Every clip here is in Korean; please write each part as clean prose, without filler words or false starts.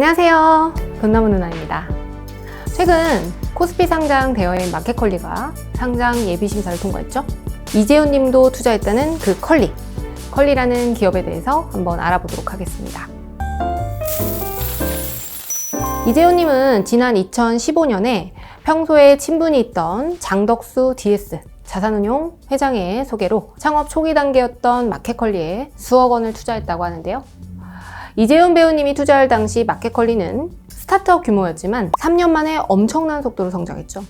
안녕하세요, 돈나무 누나입니다. 최근 코스피 상장되어 있는 마켓컬리가 상장 예비심사를 통과했죠. 이재훈 님도 투자했다는 그 컬리라는 기업에 대해서 한번 알아보도록 하겠습니다. 이재훈 님은 지난 2015년에 평소에 친분이 있던 장덕수 DS 자산운용 회장의 소개로 창업 초기 단계였던 마켓컬리에 수억 원을 투자했다고 하는데요. 이재훈 배우님이 투자할 당시 마켓컬리는 스타트업 규모였지만 3년 만에 엄청난 속도로 성장했죠.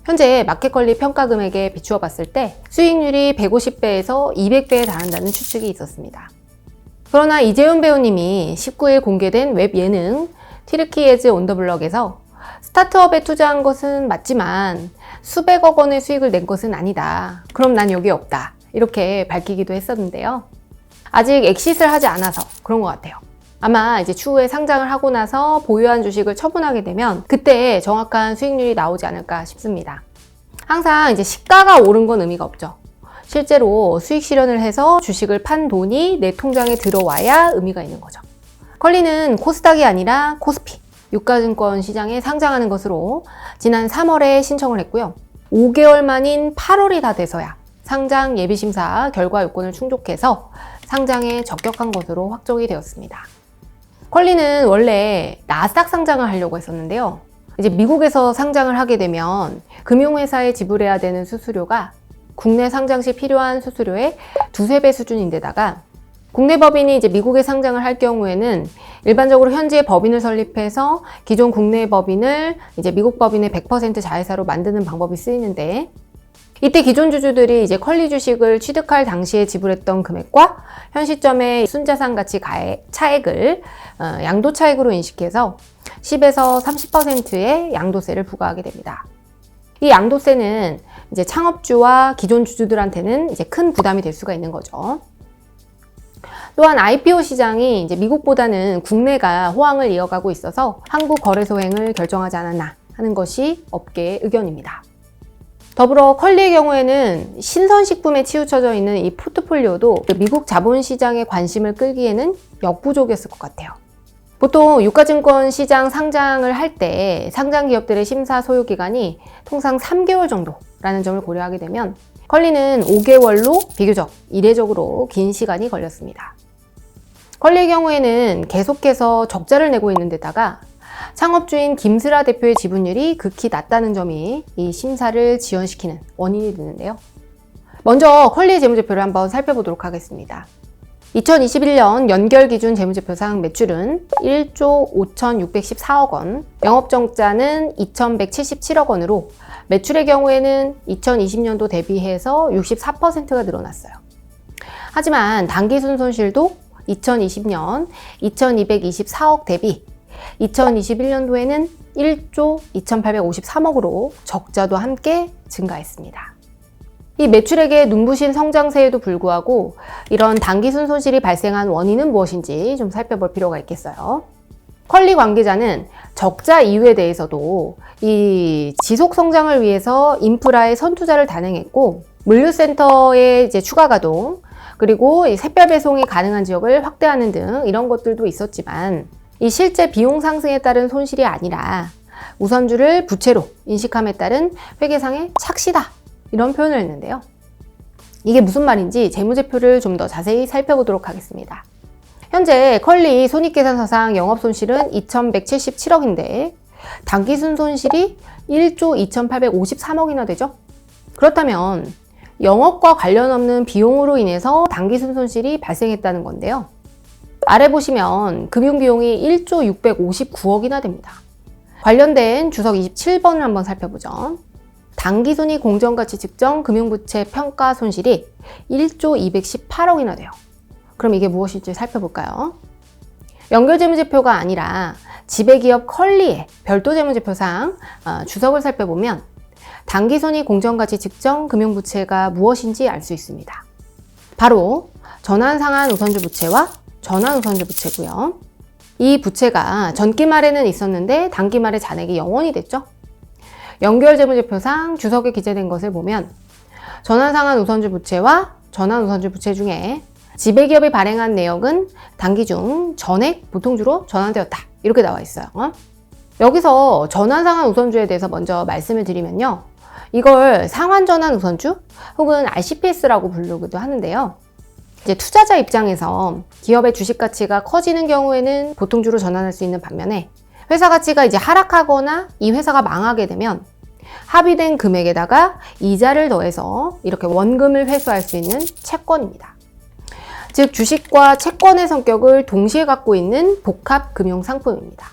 현재 마켓컬리 평가 금액에 비추어 봤을 때 수익률이 150배에서 200배에 달한다는 추측이 있었습니다. 그러나 이재훈 배우님이 19일 공개된 웹 예능 튀르키 에즈 온 더 블럭에서 스타트업에 투자한 것은 맞지만 수백억 원의 수익을 낸 것은 아니다. 그럼 난 여기에 없다. 이렇게 밝히기도 했었는데요. 아직 엑싯을 하지 않아서 그런 것 같아요. 아마 이제 추후에 상장을 하고 나서 보유한 주식을 처분하게 되면 그때 정확한 수익률이 나오지 않을까 싶습니다. 항상 이제 시가가 오른 건 의미가 없죠. 실제로 수익 실현을 해서 주식을 판 돈이 내 통장에 들어와야 의미가 있는 거죠. 컬리는 코스닥이 아니라 코스피, 유가증권 시장에 상장하는 것으로 지난 3월에 신청을 했고요. 5개월 만인 8월이 다 돼서야 상장 예비심사 결과 요건을 충족해서 상장에 적격한 것으로 확정이 되었습니다. 컬리는 원래 나스닥 상장을 하려고 했었는데요. 이제 미국에서 상장을 하게 되면 금융회사에 지불해야 되는 수수료가 국내 상장 시 필요한 수수료의 2~3배 수준인데다가 국내 법인이 이제 미국에 상장을 할 경우에는 일반적으로 현지에 법인을 설립해서 기존 국내 법인을 이제 미국 법인의 100% 자회사로 만드는 방법이 쓰이는데, 이때 기존 주주들이 이제 컬리 주식을 취득할 당시에 지불했던 금액과 현 시점의 순자산 가치 차액을 양도 차익으로 인식해서 10에서 30%의 양도세를 부과하게 됩니다. 이 양도세는 이제 창업주와 기존 주주들한테는 이제 큰 부담이 될 수가 있는 거죠. 또한 IPO 시장이 이제 미국보다는 국내가 호황을 이어가고 있어서 한국 거래소행을 결정하지 않았나 하는 것이 업계의 의견입니다. 더불어 컬리의 경우에는 신선식품에 치우쳐져 있는 이 포트폴리오도 미국 자본시장의 관심을 끌기에는 역부족이었을 것 같아요. 보통 유가증권 시장 상장을 할 때 상장 기업들의 심사 소요기간이 통상 3개월 정도라는 점을 고려하게 되면 컬리는 5개월로 비교적 이례적으로 긴 시간이 걸렸습니다. 컬리의 경우에는 계속해서 적자를 내고 있는 데다가 창업주인 김슬아 대표의 지분율이 극히 낮다는 점이 이 심사를 지연시키는 원인이 되는데요. 먼저 컬리의 재무제표를 한번 살펴보도록 하겠습니다. 2021년 연결 기준 재무제표상 매출은 1조 5,614억 원, 영업정자는 2,177억 원으로 매출의 경우에는 2020년도 대비해서 64%가 늘어났어요. 하지만 당기순 손실도 2020년 2,224억 대비 2021년도에는 1조 2,853억으로 적자도 함께 증가했습니다. 이 매출액의 눈부신 성장세에도 불구하고 이런 당기순 손실이 발생한 원인은 무엇인지 좀 살펴볼 필요가 있겠어요. 컬리 관계자는 적자 이유에 대해서도 이 지속 성장을 위해서 인프라의 선투자를 단행했고, 물류센터의 이제 추가 가동, 그리고 이 샛별 배송이 가능한 지역을 확대하는 등 이런 것들도 있었지만, 이 실제 비용 상승에 따른 손실이 아니라 우선주를 부채로 인식함에 따른 회계상의 착시다, 이런 표현을 했는데요. 이게 무슨 말인지 재무제표를 좀 더 자세히 살펴보도록 하겠습니다. 현재 컬리 손익계산서상 영업손실은 2,177억인데 당기순 손실이 1조 2,853억이나 되죠. 그렇다면 영업과 관련 없는 비용으로 인해서 당기순 손실이 발생했다는 건데요. 아래 보시면 금융비용이 1조 659억이나 됩니다. 관련된 주석 27번을 한번 살펴보죠. 당기순이익 공정가치 측정 금융부채 평가 손실이 1조 218억이나 돼요. 그럼 이게 무엇일지 살펴볼까요? 연결재무제표가 아니라 지배기업 컬리의 별도 재무제표상 주석을 살펴보면 당기순이익 공정가치 측정 금융부채가 무엇인지 알 수 있습니다. 바로 전환상환 우선주 부채와 전환우선주 부채고요. 이 부채가 전기 말에는 있었는데 단기 말에 잔액이 0원이 됐죠. 연결재무제표상 주석에 기재된 것을 보면 전환상환 우선주 부채와 전환우선주 부채 중에 지배기업이 발행한 내역은 단기 중 전액 보통주로 전환되었다. 이렇게 나와 있어요. 여기서 전환상환 우선주에 대해서 먼저 말씀을 드리면요. 이걸 상환전환 우선주 혹은 RCPS라고 부르기도 하는데요. 이제 투자자 입장에서 기업의 주식 가치가 커지는 경우에는 보통주로 전환할 수 있는 반면에 회사 가치가 이제 하락하거나 이 회사가 망하게 되면 합의된 금액에다가 이자를 더해서 이렇게 원금을 회수할 수 있는 채권입니다. 즉 주식과 채권의 성격을 동시에 갖고 있는 복합 금융 상품입니다.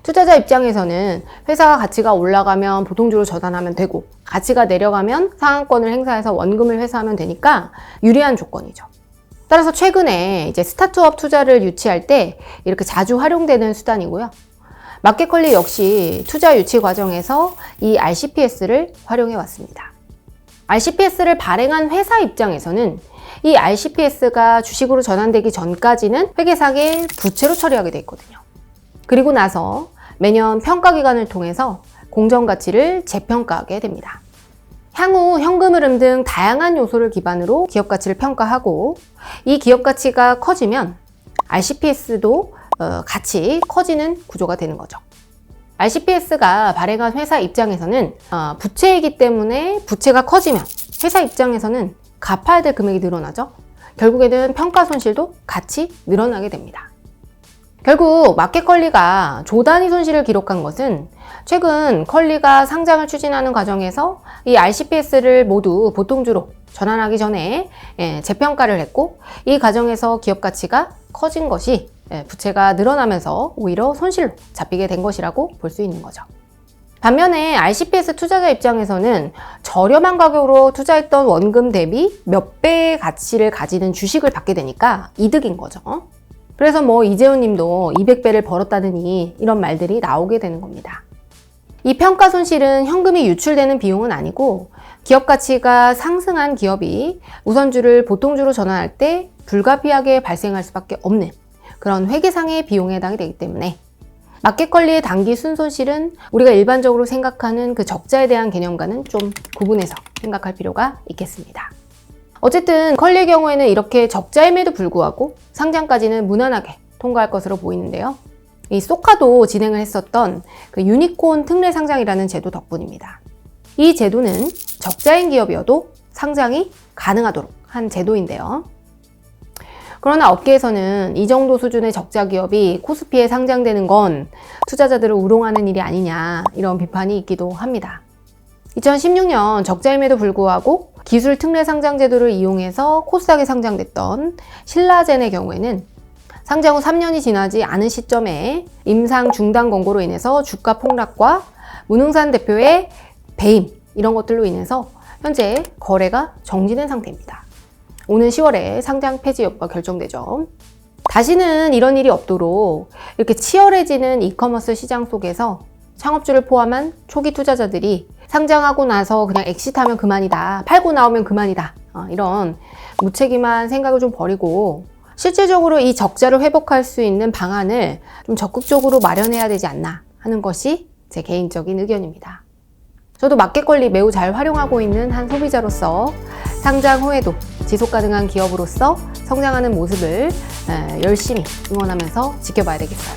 투자자 입장에서는 회사가 가치가 올라가면 보통주로 전환하면 되고 가치가 내려가면 상환권을 행사해서 원금을 회수하면 되니까 유리한 조건이죠. 따라서 최근에 이제 스타트업 투자를 유치할 때 이렇게 자주 활용되는 수단이고요. 마켓컬리 역시 투자 유치 과정에서 이 RCPS를 활용해 왔습니다. RCPS를 발행한 회사 입장에서는 이 RCPS가 주식으로 전환되기 전까지는 회계상의 부채로 처리하게 돼 있거든요. 그리고 나서 매년 평가기관을 통해서 공정가치를 재평가하게 됩니다. 향후 현금 흐름 등 다양한 요소를 기반으로 기업 가치를 평가하고 이 기업 가치가 커지면 RCPS도 같이 커지는 구조가 되는 거죠. RCPS가 발행한 회사 입장에서는 부채이기 때문에 부채가 커지면 회사 입장에서는 갚아야 될 금액이 늘어나죠. 결국에는 평가 손실도 같이 늘어나게 됩니다. 결국 마켓컬리가 조 단위 손실을 기록한 것은 최근 컬리가 상장을 추진하는 과정에서 이 RCPS를 모두 보통주로 전환하기 전에 재평가를 했고 이 과정에서 기업 가치가 커진 것이 부채가 늘어나면서 오히려 손실로 잡히게 된 것이라고 볼 수 있는 거죠. 반면에 RCPS 투자자 입장에서는 저렴한 가격으로 투자했던 원금 대비 몇 배의 가치를 가지는 주식을 받게 되니까 이득인 거죠. 그래서 이재훈 님도 200배를 벌었다느니 이런 말들이 나오게 되는 겁니다. 이 평가 손실은 현금이 유출되는 비용은 아니고 기업 가치가 상승한 기업이 우선주를 보통주로 전환할 때 불가피하게 발생할 수밖에 없는 그런 회계상의 비용에 해당이 되기 때문에 마켓컬리의 단기 순손실은 우리가 일반적으로 생각하는 그 적자에 대한 개념과는 좀 구분해서 생각할 필요가 있겠습니다. 어쨌든 컬리의 경우에는 이렇게 적자임에도 불구하고 상장까지는 무난하게 통과할 것으로 보이는데요. 이 소카도 진행을 했었던 그 유니콘 특례 상장이라는 제도 덕분입니다. 이 제도는 적자인 기업이어도 상장이 가능하도록 한 제도인데요. 그러나 업계에서는 이 정도 수준의 적자 기업이 코스피에 상장되는 건 투자자들을 우롱하는 일이 아니냐 이런 비판이 있기도 합니다. 2016년 적자임에도 불구하고 기술 특례 상장 제도를 이용해서 코스닥에 상장됐던 신라젠의 경우에는 상장 후 3년이 지나지 않은 시점에 임상 중단 권고로 인해서 주가 폭락과 문흥산 대표의 배임 이런 것들로 인해서 현재 거래가 정지된 상태입니다. 오는 10월에 상장 폐지 여부가 결정되죠. 다시는 이런 일이 없도록 이렇게 치열해지는 이커머스 시장 속에서 창업주를 포함한 초기 투자자들이 상장하고 나서 그냥 엑시트하면 그만이다, 팔고 나오면 그만이다, 이런 무책임한 생각을 좀 버리고 실질적으로 이 적자를 회복할 수 있는 방안을 좀 적극적으로 마련해야 되지 않나 하는 것이 제 개인적인 의견입니다. 저도 마켓컬리 매우 잘 활용하고 있는 한 소비자로서 상장 후에도 지속가능한 기업으로서 성장하는 모습을 열심히 응원하면서 지켜봐야 되겠어요.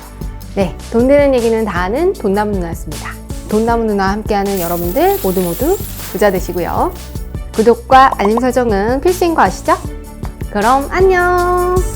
네, 돈 되는 얘기는 다 아는 돈나무 누나였습니다. 돈나무 누나와 함께하는 여러분들 모두 부자 되시고요. 구독과 알림 설정은 필수인 거 아시죠? 그럼 안녕!